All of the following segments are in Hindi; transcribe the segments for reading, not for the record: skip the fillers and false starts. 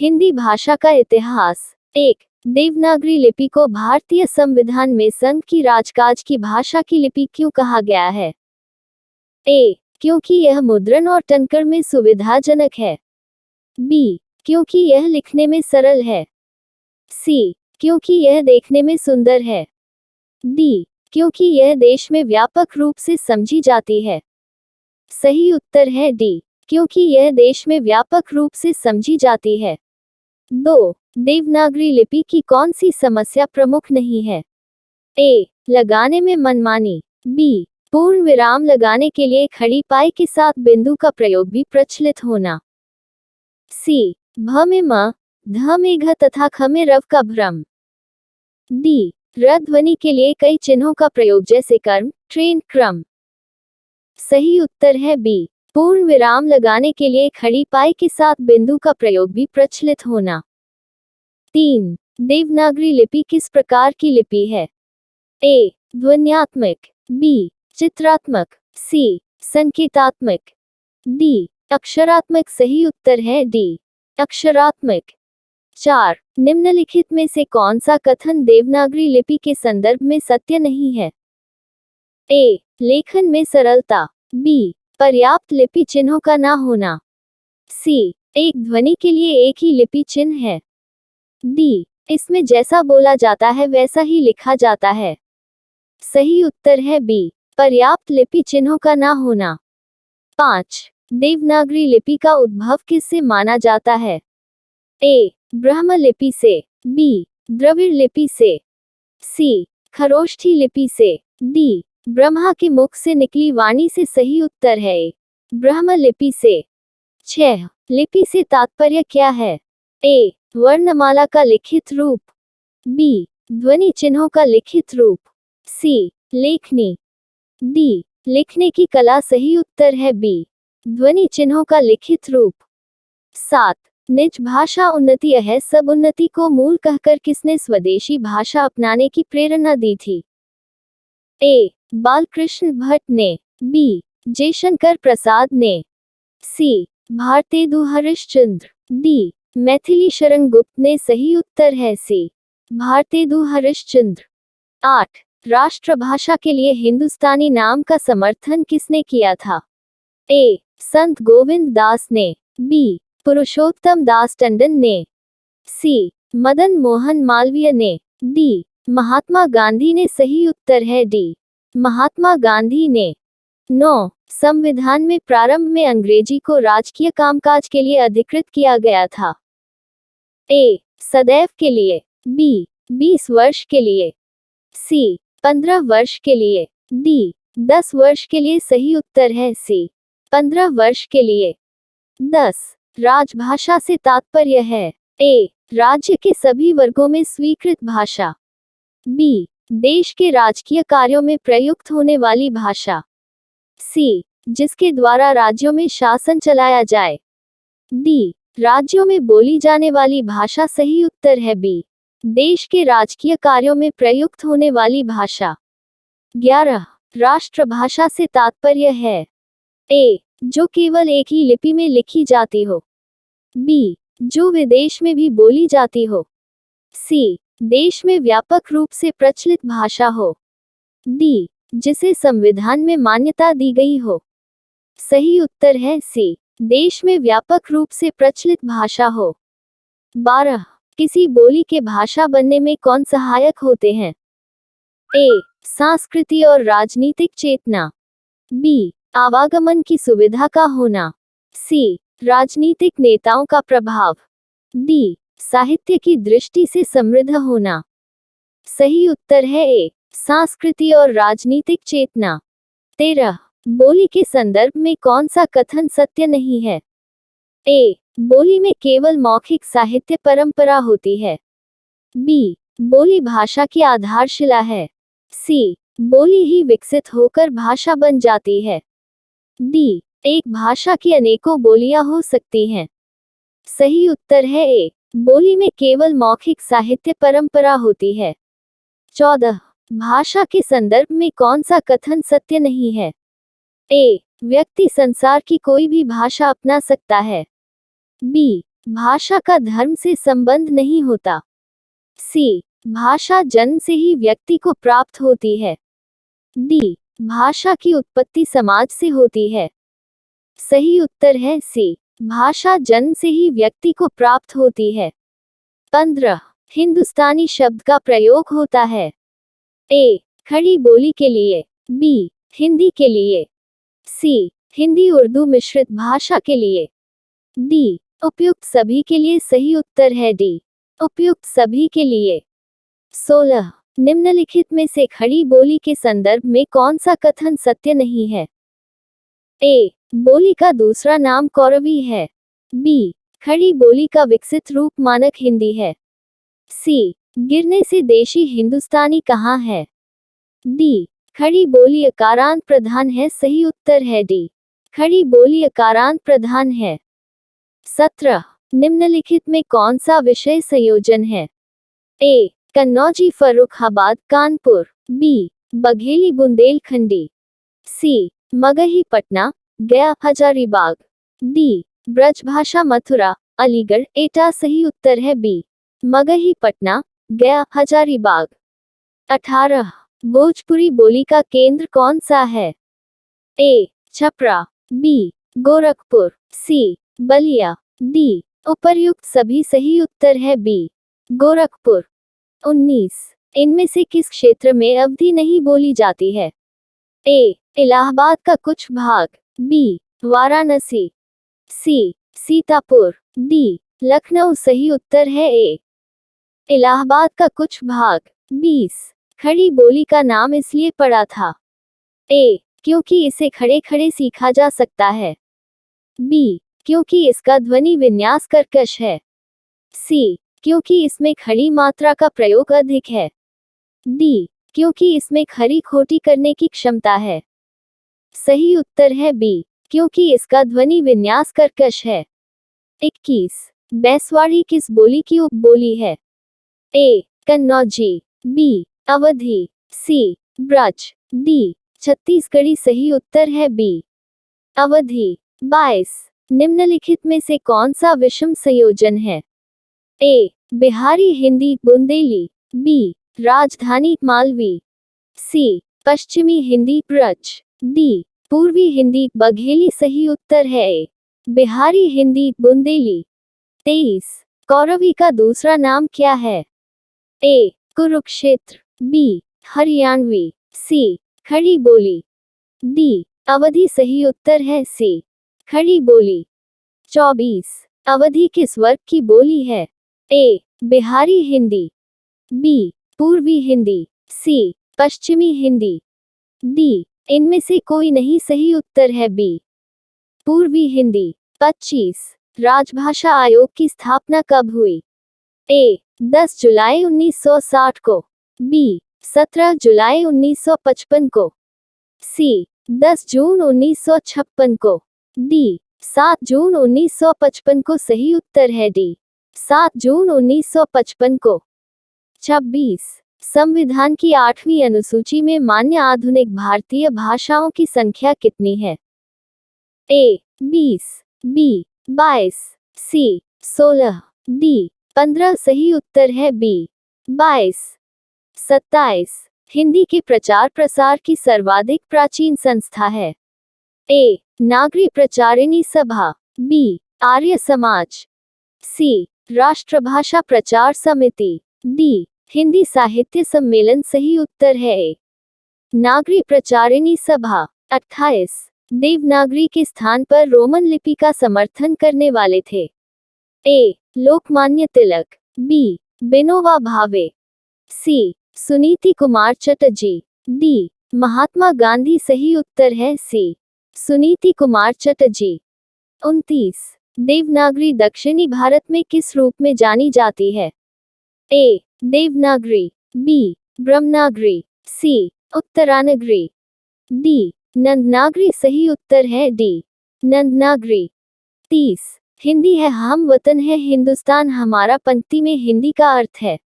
हिंदी भाषा का इतिहास। 1. देवनागरी लिपि को भारतीय संविधान में संघ की राजकाज की भाषा की लिपि क्यों कहा गया है? ए. क्योंकि यह मुद्रण और टंकर में सुविधाजनक है। बी. क्योंकि यह लिखने में सरल है। सी. क्योंकि यह देखने में सुंदर है। डी. क्योंकि यह देश में व्यापक रूप से समझी जाती है। सही उत्तर है डी. क्योंकि यह देश में व्यापक रूप से समझी जाती है। 2. देवनागरी लिपि की कौन सी समस्या प्रमुख नहीं है? ए. लगाने में मनमानी। बी. पूर्ण विराम लगाने के लिए खड़ी पाई के साथ बिंदु का प्रयोग भी प्रचलित होना। सी. भ में म, ध में घ तथा ख में रव का भ्रम। डी. र ध्वनि के लिए कई चिन्हों का प्रयोग जैसे कर्म, ट्रेन, क्रम। सही उत्तर है बी. पूर्ण विराम लगाने के लिए खड़ी पाई के साथ बिंदु का प्रयोग भी प्रचलित होना। 3. देवनागरी लिपि किस प्रकार की लिपि है? ए. ध्वन्यात्मक। बी. चित्रात्मक। सी. संकेतात्मक। डी. अक्षरात्मक। सही उत्तर है डी. अक्षरात्मक। 4. निम्नलिखित में से कौन सा कथन देवनागरी लिपि के संदर्भ में सत्य नहीं है? ए. लेखन में सरलता। बी. पर्याप्त लिपि चिन्हों का ना होना। सी. एक ध्वनि के लिए एक ही लिपि चिन्ह है। डी. इसमें जैसा बोला जाता है वैसा ही लिखा जाता है। सही उत्तर है बी. पर्याप्त लिपि चिन्हों का ना होना। 5. देवनागरी लिपि का उद्भव किससे माना जाता है? ए. ब्रह्म लिपि से। बी. द्रविड़ लिपि से। सी. खरोष्ठी लिपि से। डी. ब्रह्मा के मुख से निकली वाणी से। सही उत्तर है ए. ब्रह्म लिपि से। 6. लिपि से तात्पर्य क्या है? ए. वर्णमाला का लिखित रूप। बी. ध्वनि चिन्हों का लिखित रूप। सी. लेखनी। डी. लिखने की कला। सही उत्तर है बी. ध्वनि चिन्हों का लिखित रूप। 7. निज भाषा उन्नति है सब उन्नति को मूल कहकर किसने स्वदेशी भाषा अपनाने की प्रेरणा दी थी? ए. बालकृष्ण भट्ट ने। बी. जयशंकर प्रसाद ने। सी. भारतेदु हरिश्चंद्र। डी. मैथिली शरण गुप्त ने। सही उत्तर है सी. भारतेदु हरिश्चंद्र। 8. राष्ट्रभाषा के लिए हिंदुस्तानी नाम का समर्थन किसने किया था? ए. संत गोविंद दास ने। बी. पुरुषोत्तम दास टंडन ने। सी. मदन मोहन मालवीय ने। डी. महात्मा गांधी ने। सही उत्तर है डी. महात्मा गांधी ने। 9. संविधान में प्रारंभ में अंग्रेजी को राजकीय कामकाज के लिए अधिकृत किया गया था। ए. सदैव के लिए। बी. 20 वर्ष के लिए। सी. 15 वर्ष के लिए। डी. 10 वर्ष के लिए। सही उत्तर है सी. 15 वर्ष के लिए। 10. राजभाषा से तात्पर्य है? ए. राज्य के सभी वर्गों में स्वीकृत भाषा। बी. देश के राजकीय कार्यों में प्रयुक्त होने वाली भाषा। सी. जिसके द्वारा राज्यों में शासन चलाया जाए। डी. राज्यों में बोली जाने वाली भाषा। सही उत्तर है बी. देश के राजकीय कार्यों में प्रयुक्त होने वाली भाषा। 11. राष्ट्रभाषा से तात्पर्य है? ए. जो केवल एक ही लिपि में लिखी जाती हो। बी. जो विदेश में भी बोली जाती हो। सी. देश में व्यापक रूप से प्रचलित भाषा हो। डी. जिसे संविधान में मान्यता दी गई हो। सही उत्तर है सी. देश में व्यापक रूप से प्रचलित भाषा हो। 12. किसी बोली के भाषा बनने में कौन सहायक होते हैं? ए. संस्कृति और राजनीतिक चेतना। बी. आवागमन की सुविधा का होना। सी. राजनीतिक नेताओं का प्रभाव। डी. साहित्य की दृष्टि से समृद्ध होना। सही उत्तर है ए. संस्कृति और राजनीतिक चेतना। 13. बोली के संदर्भ में कौन सा कथन सत्य नहीं है? ए. बोली में केवल मौखिक साहित्य परंपरा होती है। बी. बोली भाषा की आधारशिला है। सी. बोली ही विकसित होकर भाषा बन जाती है। डी. एक भाषा की अनेकों बोलियां हो सकती हैं। सही उत्तर है ए. बोली में केवल मौखिक साहित्य परंपरा होती है। 14. भाषा के संदर्भ में कौन सा कथन सत्य नहीं है? ए. व्यक्ति संसार की कोई भी भाषा अपना सकता है। बी. भाषा का धर्म से संबंध नहीं होता। सी, भाषा जन्म से ही व्यक्ति को प्राप्त होती है। डी, भाषा की उत्पत्ति समाज से होती है। सही उत्तर है सी, भाषा जन्म से ही व्यक्ति को प्राप्त होती है। 15, हिंदुस्तानी शब्द का प्रयोग होता है। ए, खड़ी बोली के लिए। बी, हिंदी के लिए। सी, हिंदी उर्दू मिश्रित भाषा के लिए। डी, उपयुक्त सभी के लिए। सही उत्तर है डी, उपयुक्त सभी के लिए। 16, निम्नलिखित में से खड़ी बोली के संदर्भ में कौन सा कथन सत्य नहीं है? ए, बोली का दूसरा नाम कौरवी है। बी, खड़ी बोली का विकसित रूप मानक हिंदी है। सी, गिरने से देशी हिंदुस्तानी कहाँ है? डी, खड़ी बोली अकारांत प्रधान है। सही उत्तर है डी, खड़ी बोली अकारांत प्रधान है। 17, निम्नलिखित में कौन सा विषय संयोजन है? ए, कन्नौजी फर्रुखाबाद कानपुर। बी, बघेली बुंदेलखंडी। सी, मगही पटना गया हजारीबाग। डी, ब्रजभाषा मथुरा अलीगढ़ एटा। सही उत्तर है बी, मगही पटना गया हजारीबाग। 18, भोजपुरी बोली का केंद्र कौन सा है? ए, छपरा। बी, गोरखपुर। सी, बलिया। डी, उपर्युक्त सभी। सही उत्तर है बी, गोरखपुर। 19, इनमें से किस क्षेत्र में अवधी नहीं बोली जाती है? ए, इलाहाबाद का कुछ भाग। बी, वाराणसी। सी, सीतापुर। डी, लखनऊ। सही उत्तर है ए, इलाहाबाद का कुछ भाग। 20, खड़ी बोली का नाम इसलिए पड़ा था। ए, क्योंकि इसे खड़े खड़े सीखा जा सकता है। बी, क्योंकि इसका ध्वनि विन्यास कर्कश है। सी, क्योंकि इसमें खड़ी मात्रा का प्रयोग अधिक है। डी, क्योंकि इसमें खरी खोटी करने की क्षमता है। सही उत्तर है बी, क्योंकि इसका ध्वनि विन्यास कर्कश है। 21, बैसवाड़ी किस बोली की उपबोली है? ए, कन्नौजी। बी, अवधी। सी, ब्रज। डी, छत्तीसगढ़ी। सही उत्तर है बी, अवधी। 22, निम्नलिखित में से कौन सा विषम संयोजन है? ए, बिहारी हिंदी बुंदेली। बी, राजधानी मालवी। सी, पश्चिमी हिंदी ब्रज। डी, पूर्वी हिंदी बघेली। सही उत्तर है ए, बिहारी हिंदी बुंदेली। 23, कौरवी का दूसरा नाम क्या है? ए, कुरुक्षेत्र। बी, हरियाणवी। सी, खड़ी बोली। डी, अवधी। सही उत्तर है सी, खड़ी बोली। 24, अवधी किस वर्ग की बोली है? ए, बिहारी हिंदी। बी, पूर्वी हिंदी। सी, पश्चिमी हिंदी। डी, इनमें से कोई नहीं। सही उत्तर है बी, पूर्वी हिंदी। 25, राजभाषा आयोग की स्थापना कब हुई? ए, 10 जुलाई 1960 को। बी, 17 जुलाई 1955 को। सी, 10 जून 1956 को। डी, 7 जून 1955 को। सही उत्तर है डी, 7 जून 1955 को। 26, संविधान की 8वीं अनुसूची में मान्य आधुनिक भारतीय भाषाओं की संख्या कितनी है? ए, 20। बी, 22। सी, 16। डी, 15। सही उत्तर है बी, 22। 27, हिंदी के प्रचार प्रसार की सर्वाधिक प्राचीन संस्था है? ए, नागरी प्रचारिणी सभा। बी, आर्य समाज। सी, राष्ट्रभाषा प्रचार समिति। डी, हिंदी साहित्य सम्मेलन। सही उत्तर है ए, नागरी प्रचारिणी सभा। 28, देवनागरी के स्थान पर रोमन लिपि का समर्थन करने वाले थे? ए, लोकमान्य तिलक। बी, विनोबा भावे। सी, सुनीति कुमार चटर्जी। डी, महात्मा गांधी। सही उत्तर है सी, सुनीति कुमार चटर्जी। 29, देवनागरी दक्षिणी भारत में किस रूप में जानी जाती है? ए, देवनागरी। बी, ब्रह्मनागरी। सी, उत्तरानागरी। डी, नंदनागरी। सही उत्तर है डी, नंदनागरी। 30, हिंदी है हम वतन है हिंदुस्तान हमारा पंक्ति में हिंदी का अर्थ है?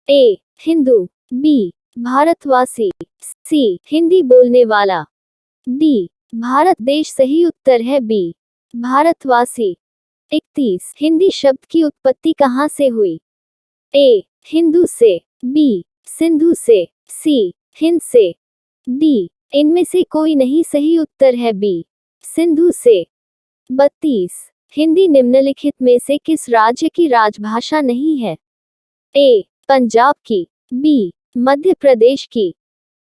ए, हिंदू। बी, भारतवासी। सी, हिंदी बोलने वाला। डी, भारत देश। सही उत्तर है बी, भारतवासी। 31 हिंदी शब्द की उत्पत्ति कहाँ से हुई? ए. हिंदू से, बी. सिंधु से, सी. हिंद से, डी. इनमें से कोई नहीं, सही उत्तर है बी. सिंधु से। 32 हिंदी निम्नलिखित में से किस राज्य की राजभाषा नहीं है? ए. पंजाब की, बी. मध्य प्रदेश की,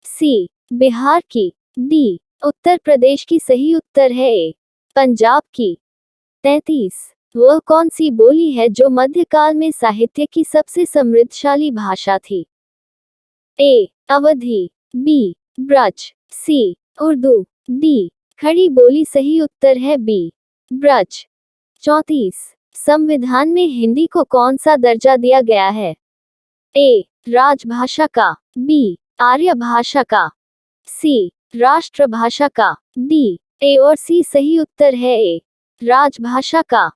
सी. बिहार की, डी. उत्तर प्रदेश की। सही उत्तर है ए. पंजाब की। 33 वह कौन सी बोली है जो मध्यकाल में साहित्य की सबसे समृद्धशाली भाषा थी? ए. अवधी, बी. ब्रज, सी. उर्दू, डी. खड़ी बोली। सही उत्तर है बी. ब्रज। 34 संविधान में हिंदी को कौन सा दर्जा दिया गया है? ए. राजभाषा का, बी. आर्य भाषा का, सी. राष्ट्रभाषा का, डी. ए और सी। सही उत्तर है ए. राजभाषा का।